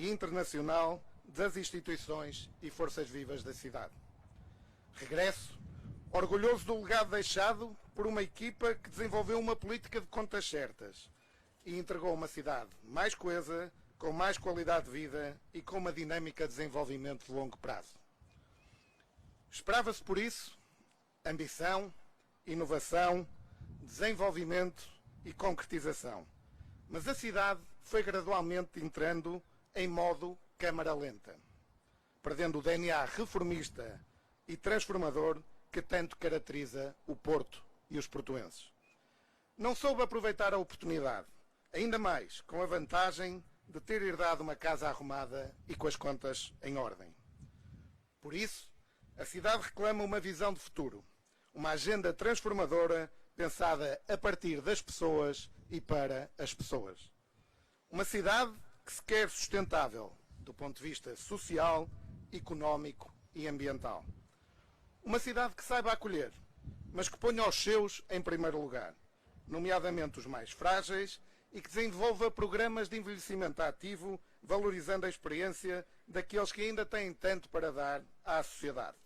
e internacional das instituições e forças vivas da cidade. Regresso orgulhoso do legado deixado por uma equipa que desenvolveu uma política de contas certas e entregou uma cidade mais coesa, com mais qualidade de vida e com uma dinâmica de desenvolvimento de longo prazo. Esperava-se, por isso, ambição, inovação, desenvolvimento e concretização. Mas a cidade foi gradualmente entrando em modo câmara lenta, perdendo o DNA reformista e transformador que tanto caracteriza o Porto e os portuenses. Não soube aproveitar a oportunidade, ainda mais com a vantagem de ter herdado uma casa arrumada e com as contas em ordem. Por isso, a cidade reclama uma visão de futuro, uma agenda transformadora pensada a partir das pessoas e para as pessoas. Uma cidade que se quer sustentável do ponto de vista social, económico e ambiental. Uma cidade que saiba acolher, mas que ponha os seus em primeiro lugar, nomeadamente os mais frágeis, e que desenvolva programas de envelhecimento ativo, valorizando a experiência daqueles que ainda têm tanto para dar à sociedade.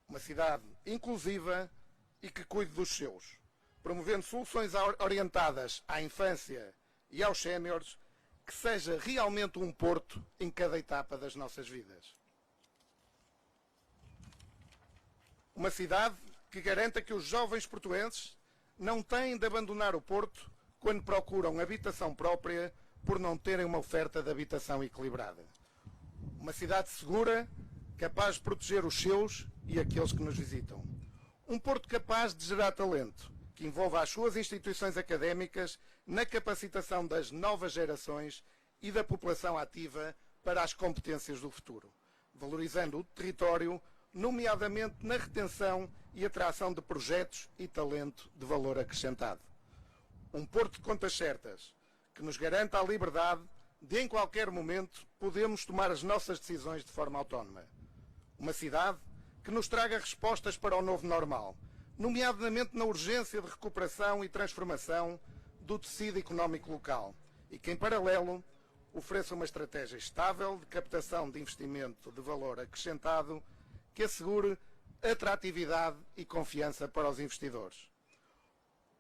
Uma cidade inclusiva e que cuide dos seus, promovendo soluções orientadas à infância e aos séniores, que seja realmente um Porto em cada etapa das nossas vidas. Uma cidade que garanta que os jovens portuenses não têm de abandonar o Porto quando procuram habitação própria por não terem uma oferta de habitação equilibrada. Uma cidade segura, capaz de proteger os seus e aqueles que nos visitam. Um Porto capaz de gerar talento, que envolva as suas instituições académicas na capacitação das novas gerações e da população ativa para as competências do futuro, valorizando o território, nomeadamente na retenção e atração de projetos e talento de valor acrescentado. Um Porto de contas certas, que nos garanta a liberdade de, em qualquer momento, podermos tomar as nossas decisões de forma autónoma. Uma cidade que nos traga respostas para o novo normal, nomeadamente na urgência de recuperação e transformação do tecido económico local, e que, em paralelo, ofereça uma estratégia estável de captação de investimento de valor acrescentado que assegure atratividade e confiança para os investidores.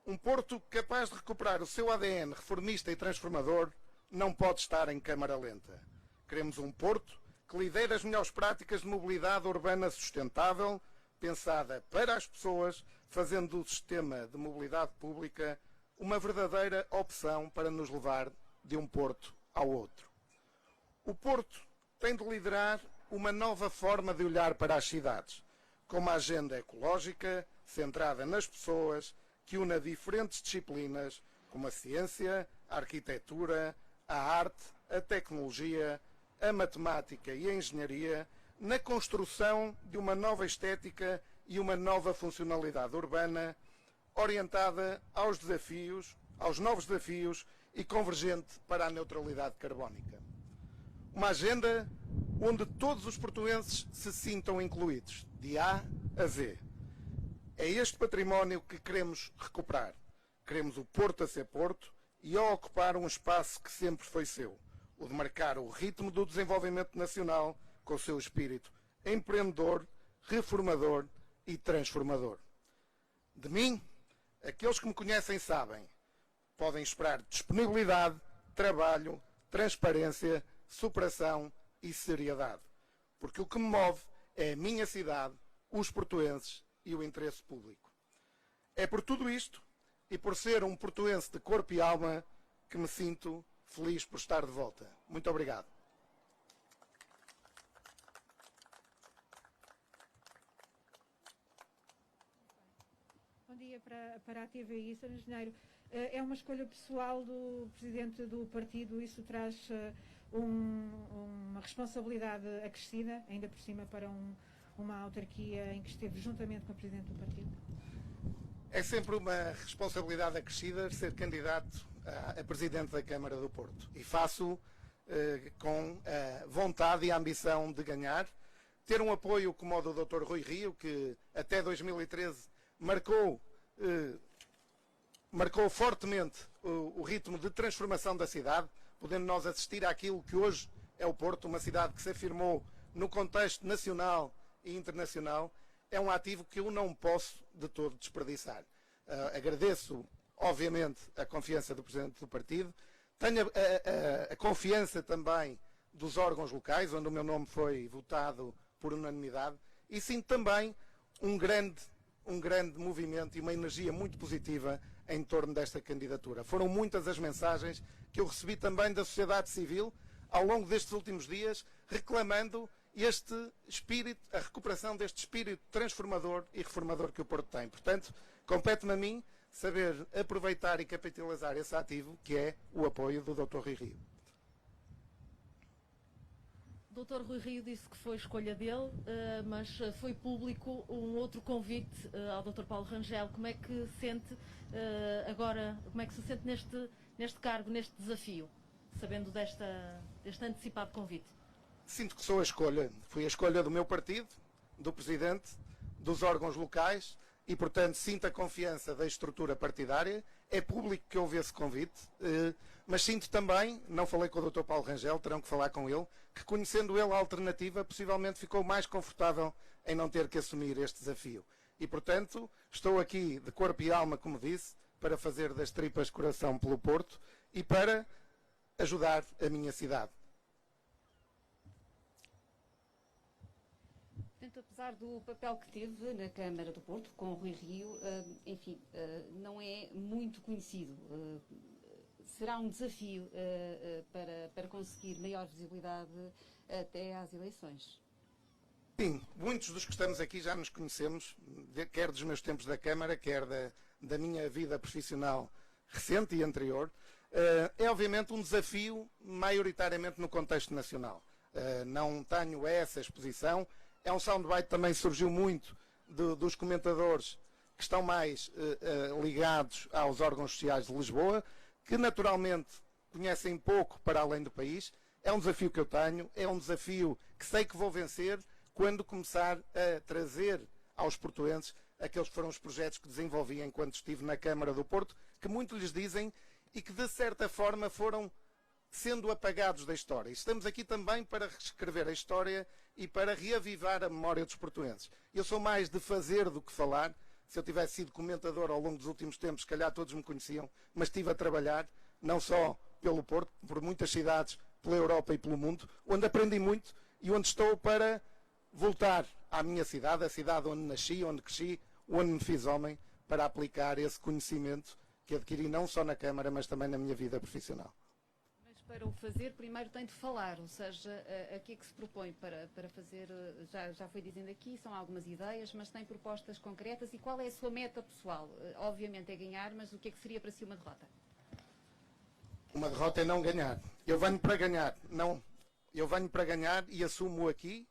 Um Porto capaz de recuperar o seu ADN reformista e transformador não pode estar em câmara lenta. Queremos um Porto que lidere as melhores práticas de mobilidade urbana sustentável, pensada para as pessoas, fazendo do sistema de mobilidade pública uma verdadeira opção para nos levar de um Porto ao outro. O Porto tem de liderar uma nova forma de olhar para as cidades, com uma agenda ecológica centrada nas pessoas, que una diferentes disciplinas como a ciência, a arquitetura, a arte, a tecnologia, a matemática e a engenharia, na construção de uma nova estética e uma nova funcionalidade urbana, orientada aos desafios, aos novos desafios e convergente para a neutralidade carbónica. Uma agenda onde todos os portuenses se sintam incluídos, de A a Z. É este património que queremos recuperar. Queremos o Porto a ser Porto e a ocupar um espaço que sempre foi seu, o de marcar o ritmo do desenvolvimento nacional com o seu espírito empreendedor, reformador e transformador. De mim, aqueles que me conhecem sabem, podem esperar disponibilidade, trabalho, transparência, superação e seriedade. Porque o que me move é a minha cidade, os portuenses e o interesse público. É por tudo isto e por ser um portuense de corpo e alma que me sinto feliz por estar de volta. Muito obrigado. Bom dia para a TVI, Sr. Engenheiro. É uma escolha pessoal do Presidente do partido, isso traz uma responsabilidade acrescida, ainda por cima para uma autarquia em que esteve juntamente com o Presidente do partido? É sempre uma responsabilidade acrescida ser candidato a Presidente da Câmara do Porto. E faço com a vontade e a ambição de ganhar, ter um apoio como o do Dr. Rui Rio, que até 2013 marcou fortemente o ritmo de transformação da cidade, podendo nós assistir àquilo que hoje é o Porto, uma cidade que se afirmou no contexto nacional e internacional, é um ativo que eu não posso de todo desperdiçar. Agradeço, obviamente, a confiança do Presidente do Partido, tenho a confiança também dos órgãos locais, onde o meu nome foi votado por unanimidade, e sinto também um grande movimento e uma energia muito positiva em torno desta candidatura. Foram muitas as mensagens que eu recebi também da sociedade civil ao longo destes últimos dias, reclamando este espírito, a recuperação deste espírito transformador e reformador que o Porto tem. Portanto, compete-me a mim saber aproveitar e capitalizar esse ativo, que é o apoio do Dr. Rui Rio. O Dr. Rui Rio disse que foi escolha dele, mas foi público um outro convite ao Dr. Paulo Rangel. Como é que sente agora, como é que se sente neste cargo, neste desafio, sabendo deste antecipado convite? Sinto que sou a escolha. Fui a escolha do meu partido, do Presidente, dos órgãos locais e, portanto, sinto a confiança da estrutura partidária. É público que houve esse convite, mas sinto também, não falei com o Dr. Paulo Rangel, terão que falar com ele, que conhecendo ele a alternativa, possivelmente ficou mais confortável em não ter que assumir este desafio. E, portanto, estou aqui de corpo e alma, como disse, para fazer das tripas coração pelo Porto e para ajudar a minha cidade. Portanto, apesar do papel que teve na Câmara do Porto, com o Rui Rio, enfim, não é muito conhecido. Será um desafio para conseguir maior visibilidade até às eleições? Sim, muitos dos que estamos aqui já nos conhecemos, quer dos meus tempos da Câmara, quer da minha vida profissional recente e anterior. É obviamente um desafio maioritariamente no contexto nacional. Não tenho essa exposição. É um soundbite que também surgiu muito dos comentadores que estão mais ligados aos órgãos sociais de Lisboa, que naturalmente conhecem pouco para além do país. É um desafio que eu tenho, é um desafio que sei que vou vencer quando começar a trazer aos portuenses aqueles que foram os projetos que desenvolvi enquanto estive na Câmara do Porto, que muito lhes dizem e que de certa forma foram sendo apagados da história. Estamos aqui também para reescrever a história e para reavivar a memória dos portuenses. Eu sou mais de fazer do que falar. Se eu tivesse sido comentador ao longo dos últimos tempos, se calhar todos me conheciam, mas estive a trabalhar, não só pelo Porto, por muitas cidades, pela Europa e pelo mundo, onde aprendi muito e onde estou para voltar à minha cidade, a cidade onde nasci, onde cresci, onde me fiz homem, para aplicar esse conhecimento que adquiri não só na Câmara, mas também na minha vida profissional. Para o fazer, primeiro tem de falar, ou seja, a que é que se propõe para fazer, já foi dizendo aqui, são algumas ideias, mas tem propostas concretas e qual é a sua meta pessoal? Obviamente é ganhar, mas o que é que seria para si uma derrota? Uma derrota é não ganhar. Eu venho para ganhar, não. Eu venho para ganhar e assumo aqui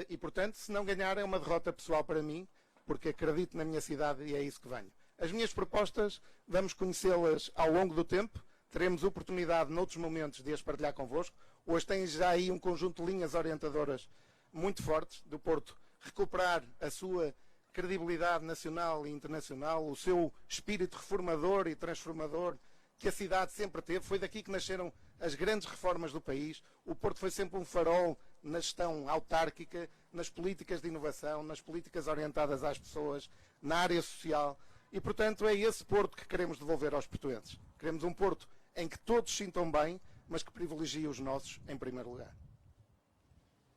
e, portanto, se não ganhar é uma derrota pessoal para mim, porque acredito na minha cidade e é isso que venho. As minhas propostas, vamos conhecê-las ao longo do tempo. Teremos oportunidade, noutros momentos, de as partilhar convosco. Hoje tem já aí um conjunto de linhas orientadoras muito fortes do Porto. Recuperar a sua credibilidade nacional e internacional, o seu espírito reformador e transformador que a cidade sempre teve. Foi daqui que nasceram as grandes reformas do país. O Porto foi sempre um farol na gestão autárquica, nas políticas de inovação, nas políticas orientadas às pessoas, na área social. E, portanto, é esse Porto que queremos devolver aos portuenses. Queremos um Porto em que todos se sintam bem, mas que privilegie os nossos em primeiro lugar.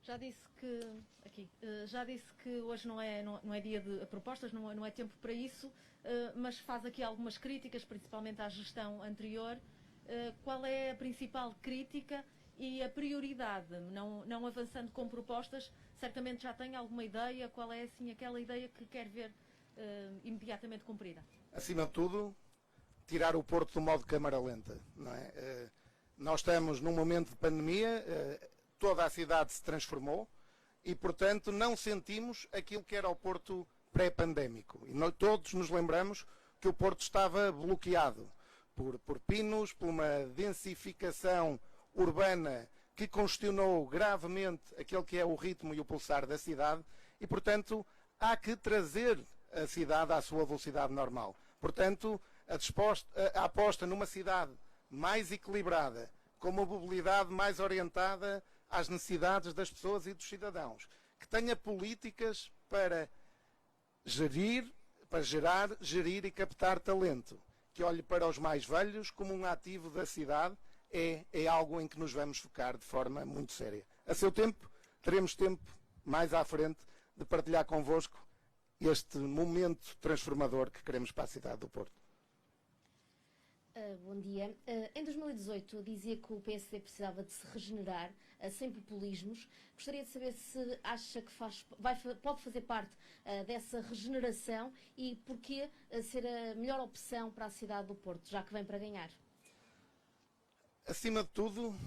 Já disse que hoje não é dia de propostas, não é tempo para isso, mas faz aqui algumas críticas, principalmente à gestão anterior. Qual é a principal crítica e a prioridade? Não avançando com propostas, certamente já tem alguma ideia, qual é assim aquela ideia que quer ver imediatamente cumprida? Acima de tudo, tirar o Porto do modo câmara lenta. Não é? Nós estamos num momento de pandemia, toda a cidade se transformou e, portanto, não sentimos aquilo que era o Porto pré-pandémico. E nós todos nos lembramos que o Porto estava bloqueado por pinos, por uma densificação urbana que congestionou gravemente aquele que é o ritmo e o pulsar da cidade e, portanto, há que trazer a cidade à sua velocidade normal. Portanto, a aposta numa cidade mais equilibrada, com uma mobilidade mais orientada às necessidades das pessoas e dos cidadãos, que tenha políticas para gerar, gerir e captar talento, que olhe para os mais velhos como um ativo da cidade, é algo em que nos vamos focar de forma muito séria. A seu tempo, teremos tempo mais à frente de partilhar convosco este momento transformador que queremos para a cidade do Porto. Bom dia. Em 2018 dizia que o PSD precisava de se regenerar sem populismos. Gostaria de saber se acha que pode fazer parte dessa regeneração e porquê ser a melhor opção para a cidade do Porto, já que vem para ganhar. Acima de tudo,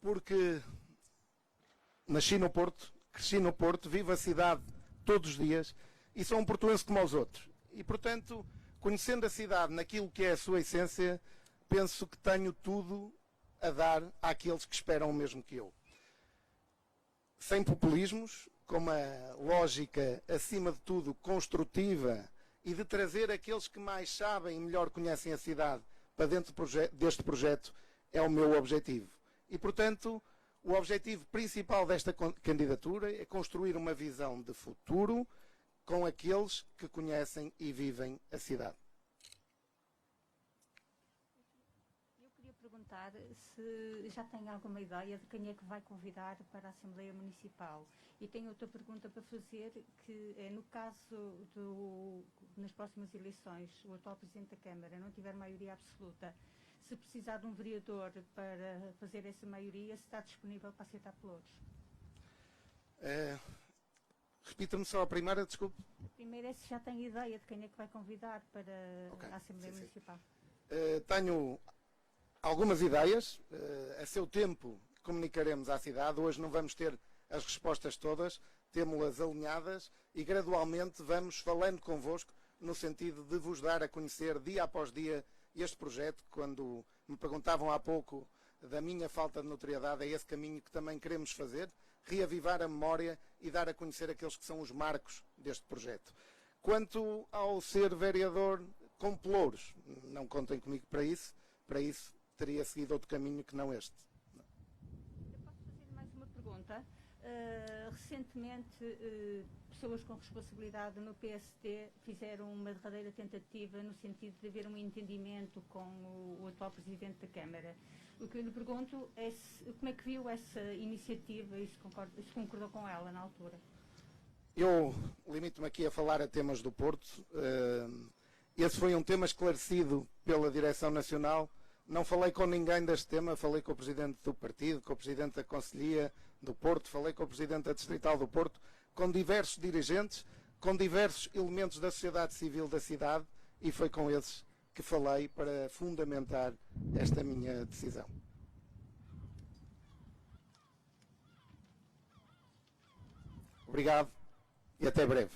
porque nasci no Porto, cresci no Porto, vivo a cidade todos os dias e sou um portuense como os outros. E, portanto, conhecendo a cidade naquilo que é a sua essência, penso que tenho tudo a dar àqueles que esperam o mesmo que eu. Sem populismos, com uma lógica, acima de tudo, construtiva e de trazer aqueles que mais sabem e melhor conhecem a cidade para dentro deste projeto, é o meu objetivo. E, portanto, o objetivo principal desta candidatura é construir uma visão de futuro com aqueles que conhecem e vivem a cidade. Eu queria perguntar se já tem alguma ideia de quem é que vai convidar para a Assembleia Municipal. E tenho outra pergunta para fazer, que é no caso nas próximas eleições, o atual Presidente da Câmara não tiver maioria absoluta, se precisar de um vereador para fazer essa maioria, se está disponível para aceitar pelouros? Repita-me só a primeira, desculpe. A primeira é se já tem ideia de quem é que vai convidar para a Assembleia Municipal. Tenho algumas ideias. A seu tempo comunicaremos à cidade. Hoje não vamos ter as respostas todas, temos-las alinhadas e gradualmente vamos falando convosco no sentido de vos dar a conhecer dia após dia este projeto. Quando me perguntavam há pouco da minha falta de notoriedade, é esse caminho que também queremos fazer, reavivar a memória e dar a conhecer aqueles que são os marcos deste projeto. Quanto ao ser vereador com pelouros, não contem comigo para isso teria seguido outro caminho que não este. Eu posso fazer mais uma pergunta? Recentemente, pessoas com responsabilidade no PSD fizeram uma derradeira tentativa no sentido de haver um entendimento com o atual Presidente da Câmara. O que eu lhe pergunto é como é que viu essa iniciativa e se concordou com ela na altura? Eu limito-me aqui a falar a temas do Porto. Esse foi um tema esclarecido pela Direção Nacional. Não falei com ninguém deste tema, falei com o Presidente do Partido, com o Presidente da Conselhia do Porto, falei com o Presidente da Distrital do Porto, com diversos dirigentes, com diversos elementos da sociedade civil da cidade e foi com esses que falei para fundamentar esta minha decisão. Obrigado e até breve.